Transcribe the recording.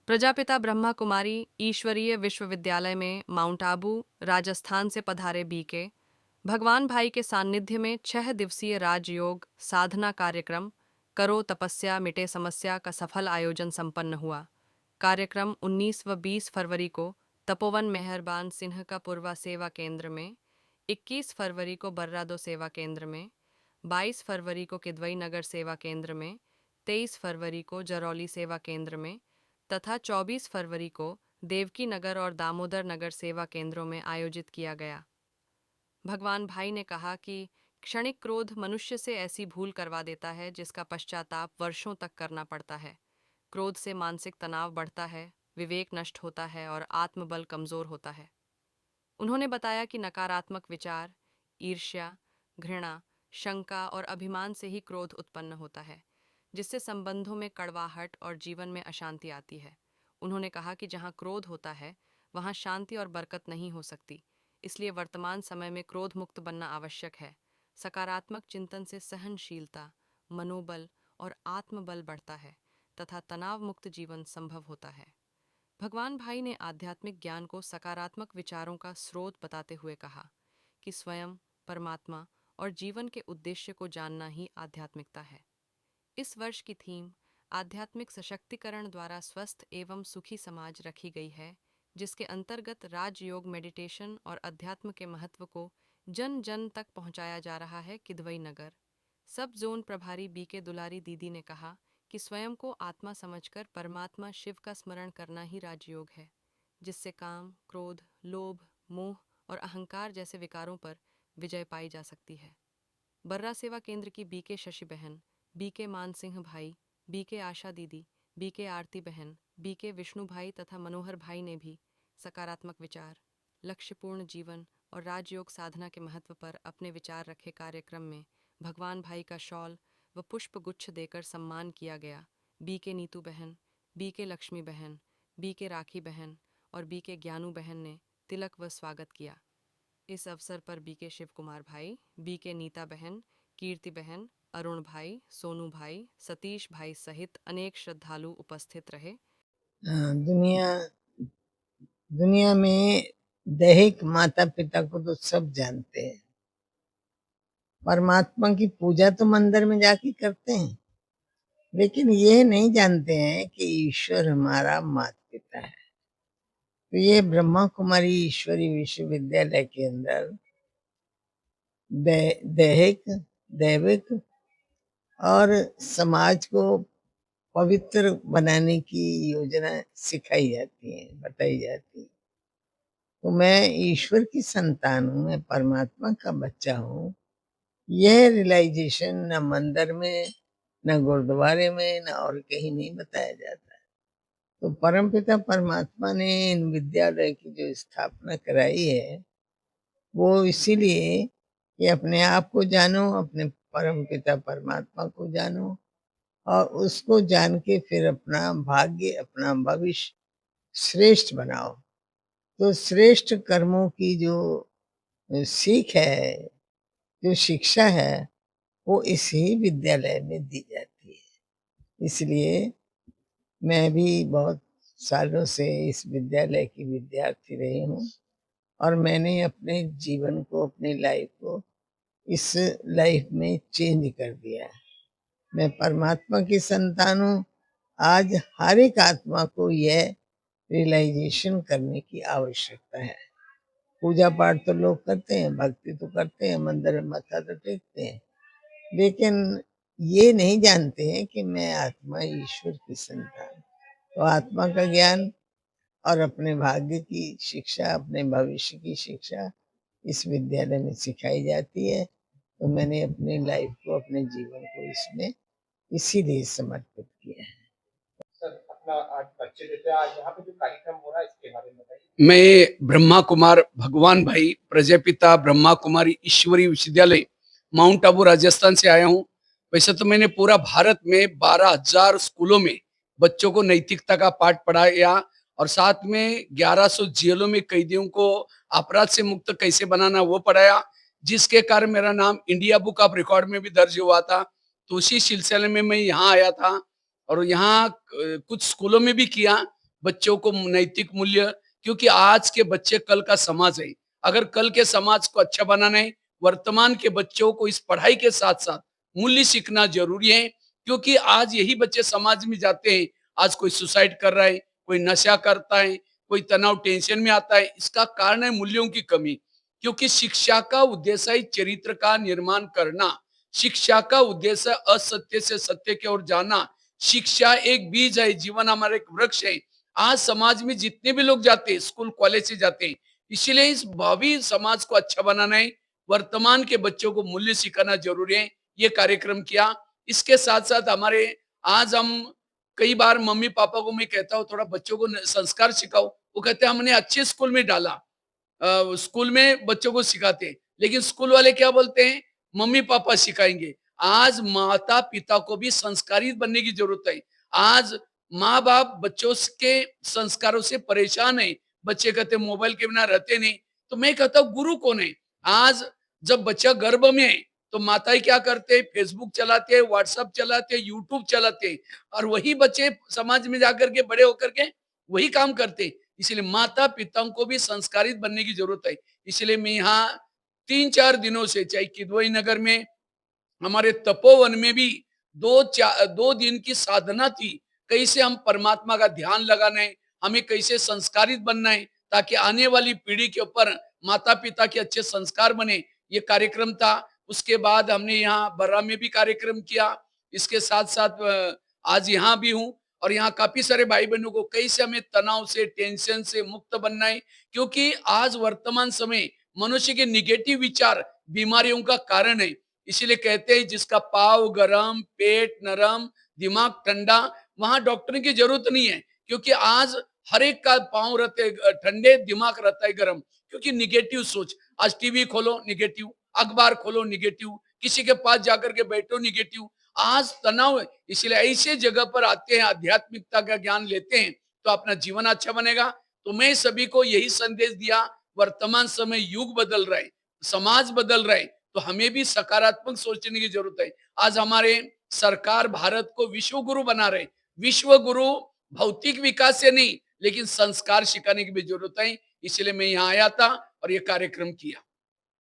प्रजापिता ब्रह्मा कुमारी ईश्वरीय विश्वविद्यालय में माउंट आबू, राजस्थान से पधारे बीके भगवान भाई के सानिध्य में 6 दिवसीय राजयोग साधना कार्यक्रम करो तपस्या मिटे समस्या का सफल आयोजन संपन्न हुआ। कार्यक्रम 19 व 20 फरवरी को तपोवन मेहरबान सिन्ह का पूर्वा सेवा केंद्र में, 21 फरवरी को बर्रादो सेवा केंद्र में, 22 फरवरी को किदवई नगर सेवा केंद्र में, 23 फरवरी को जरौली सेवा केंद्र में तथा 24 फरवरी को देवकी नगर और दामोदर नगर सेवा केंद्रों में आयोजित किया गया। भगवान भाई ने कहा कि क्षणिक क्रोध मनुष्य से ऐसी भूल करवा देता है जिसका पश्चाताप वर्षों तक करना पड़ता है। क्रोध से मानसिक तनाव बढ़ता है, विवेक नष्ट होता है और आत्मबल कमजोर होता है। उन्होंने बताया कि नकारात्मक विचार, ईर्ष्या, घृणा, शंका और अभिमान से ही क्रोध उत्पन्न होता है, जिससे संबंधों में कड़वाहट और जीवन में अशांति आती है। उन्होंने कहा कि जहाँ क्रोध होता है वहाँ शांति और बरकत नहीं हो सकती, इसलिए वर्तमान समय में क्रोध मुक्त बनना आवश्यक है। सकारात्मक चिंतन से सहनशीलता, मनोबल और आत्मबल बढ़ता है तथा तनाव मुक्त जीवन संभव होता है। भगवान भाई ने आध्यात्मिक ज्ञान को सकारात्मक विचारों का स्रोत बताते हुए कहा कि स्वयं, परमात्मा और जीवन के उद्देश्य को जानना ही आध्यात्मिकता है। इस वर्ष की थीम आध्यात्मिक सशक्तिकरण द्वारा स्वस्थ एवं सुखी समाज रखी गई है, जिसके अंतर्गत राजयोग, मेडिटेशन और अध्यात्म के महत्व को जन जन तक पहुंचाया जा रहा है। किदवई नगर सब जोन प्रभारी बीके दुलारी दीदी ने कहा कि स्वयं को आत्मा समझकर परमात्मा शिव का स्मरण करना ही राजयोग है, जिससे काम, क्रोध, लोभ, मोह और अहंकार जैसे विकारों पर विजय पाई जा सकती है। बर्रा सेवा केंद्र की बीके शशि बहन, बीके मान सिंह भाई, बीके आशा दीदी, बीके आरती बहन, बीके विष्णु भाई तथा मनोहर भाई ने भी सकारात्मक विचार, लक्ष्यपूर्ण जीवन और राजयोग साधना के महत्व पर अपने विचार रखे। कार्यक्रम में भगवान भाई का शॉल व पुष्प गुच्छ देकर सम्मान किया गया। बीके नीतू बहन, बीके लक्ष्मी बहन, बीके राखी बहन और बीके ज्ञानू बहन ने तिलक व स्वागत किया। इस अवसर पर बीके शिव कुमार भाई, बीके नीता बहन, कीर्ति बहन, अरुण भाई, सोनू भाई, सतीश भाई सहित अनेक श्रद्धालु उपस्थित रहे। दुनिया दुनिया में दैहिक माता पिता को तो सब जानते हैं। परमात्मा की पूजा तो मंदिर में जाके करते हैं, लेकिन ये नहीं जानते हैं कि ईश्वर हमारा माता पिता है। तो ये ब्रह्मा कुमारी ईश्वरी विश्वविद्यालय के अंदर दैहिक, दैविक और समाज को पवित्र बनाने की योजना सिखाई जाती है, बताई जाती है। तो मैं ईश्वर की संतान हूँ, मैं परमात्मा का बच्चा हूँ। यह रियलाइजेशन न मंदिर में, न गुरुद्वारे में, न और कहीं नहीं बताया जाता है। तो परमपिता परमात्मा ने इन विद्यालय की जो स्थापना कराई है, वो इसीलिए कि अपने आप को जानो, अपने परमपिता परमात्मा को जानो और उसको जान के फिर अपना भाग्य, अपना भविष्य श्रेष्ठ बनाओ। तो श्रेष्ठ कर्मों की जो सीख है, जो शिक्षा है, वो इसी विद्यालय में दी जाती है। इसलिए मैं भी बहुत सालों से इस विद्यालय की विद्यार्थी रही हूँ और मैंने अपने जीवन को, अपनी लाइफ को इस लाइफ में चेंज कर दिया है। मैं परमात्मा की संतान हूँ। आज हर एक आत्मा को यह रियलाइजेशन करने की आवश्यकता है। पूजा पाठ तो लोग करते हैं, भक्ति तो करते हैं, मंदिर में माथा तो टेकते हैं, लेकिन ये नहीं जानते हैं कि मैं आत्मा ईश्वर की संतान। तो आत्मा का ज्ञान और अपने भाग्य की शिक्षा, अपने भविष्य की शिक्षा इस विद्यालय में सिखाई जाती है। तो मैंने अपनी लाइफ को, अपने जीवन को इसमें इसीलिए समर्पित किया है। सर, अपना आज परिचय देते हैं। आज यहाँ पे जो कार्यक्रम हो रहा है इसके बारे में बताइए। मैं ब्रह्मा कुमार भगवान भाई, प्रजापिता ब्रह्मा कुमारी ईश्वरी विश्वविद्यालय माउंट आबू राजस्थान से आया हूँ। वैसे तो मैंने पूरा भारत में 12,000 स्कूलों में बच्चों को नैतिकता का पाठ पढ़ाया और साथ में 1100 जेलों में कैदियों को अपराध से मुक्त कैसे बनाना वो पढ़ाया, जिसके कारण मेरा नाम इंडिया बुक ऑफ रिकॉर्ड में भी दर्ज हुआ था। तो उसी सिलसिले में मैं यहाँ आया था और यहाँ कुछ स्कूलों में भी किया। बच्चों को नैतिक मूल्य, क्योंकि आज के बच्चे कल का समाज है। अगर कल के समाज को अच्छा बनाना है, वर्तमान के बच्चों को इस पढ़ाई के साथ साथ मूल्य सीखना जरूरी है, क्योंकि आज यही बच्चे समाज में जाते हैं। आज कोई सुसाइड कर रहा है, कोई नशा करता है, कोई तनाव टेंशन में आता है। इसका कारण है मूल्यों की कमी, क्योंकि शिक्षा का उद्देश्य है चरित्र का निर्माण करना। शिक्षा का उद्देश्य है असत्य से सत्य की ओर जाना। शिक्षा एक बीज है, जीवन हमारा एक वृक्ष है। आज समाज में जितने भी लोग जाते हैं, स्कूल कॉलेज से जाते हैं, इसीलिए इस भावी समाज को अच्छा बनाना है, वर्तमान के बच्चों को मूल्य सिखाना जरूरी है। ये कार्यक्रम किया। इसके साथ साथ हमारे आज हम कई बार मम्मी पापा को मैं कहता हूँ थोड़ा बच्चों को संस्कार सिखाओ, वो कहते हैं हमने अच्छे स्कूल में डाला, स्कूल में बच्चों को सिखाते हैं, लेकिन स्कूल वाले क्या बोलते हैं, मम्मी पापा सिखाएंगे। आज माता पिता को भी संस्कारित बनने की जरूरत है। आज माँ बाप बच्चों के संस्कारों से परेशान है। बच्चे कहते मोबाइल के बिना रहते नहीं। तो मैं कहता हूँ गुरु कौन है? आज जब बच्चा गर्भ में है तो माताएं क्या करते हैं, फेसबुक चलाते हैं, व्हाट्सएप चलाते हैं, यूट्यूब चलाते हैं, और वही बच्चे समाज में जाकर के बड़े होकर के वही काम करते हैं। इसलिए माता पिताओं को भी संस्कारित बनने की जरूरत है। इसलिए मैं यहाँ 3-4 दिनों से, चाहे किदवई नगर में हमारे तपोवन में भी 2 दिन की साधना थी। कैसे हम परमात्मा का ध्यान लगाना है, हमें कैसे संस्कारित बनना है, ताकि आने वाली पीढ़ी के ऊपर माता पिता के अच्छे संस्कार बने, ये कार्यक्रम था। उसके बाद हमने यहाँ बर्रा में भी कार्यक्रम किया। इसके साथ साथ आज यहाँ भी हूँ, और यहाँ काफी सारे भाई बहनों को कैसे हमें तनाव से, टेंशन से मुक्त बनना है, क्योंकि आज वर्तमान समय मनुष्य के निगेटिव विचार बीमारियों का कारण है। इसीलिए कहते हैं जिसका पाव गरम, पेट नरम, दिमाग ठंडा, वहां डॉक्टर की जरूरत नहीं है, क्योंकि आज हर एक का पांव रहते ठंडे, दिमाग रहता है गरम, क्योंकि निगेटिव सोच। आज टीवी खोलो निगेटिव, अखबार खोलो निगेटिव, किसी के पास जाकर के बैठो निगेटिव। आज तनाव है। इसलिए ऐसे जगह पर आते हैं, आध्यात्मिकता का ज्ञान लेते हैं, तो अपना जीवन अच्छा बनेगा। तो मैं सभी को यही संदेश दिया, वर्तमान समय युग बदल रहा है, समाज बदल रहा है, तो हमें भी सकारात्मक सोचने की जरूरत है। आज हमारे सरकार भारत को विश्व गुरु बना रहे। विश्व गुरु भौतिक विकास से नहीं, लेकिन संस्कार सिखाने की भी जरूरत है। इसलिए मैं यहाँ आया था और ये कार्यक्रम किया।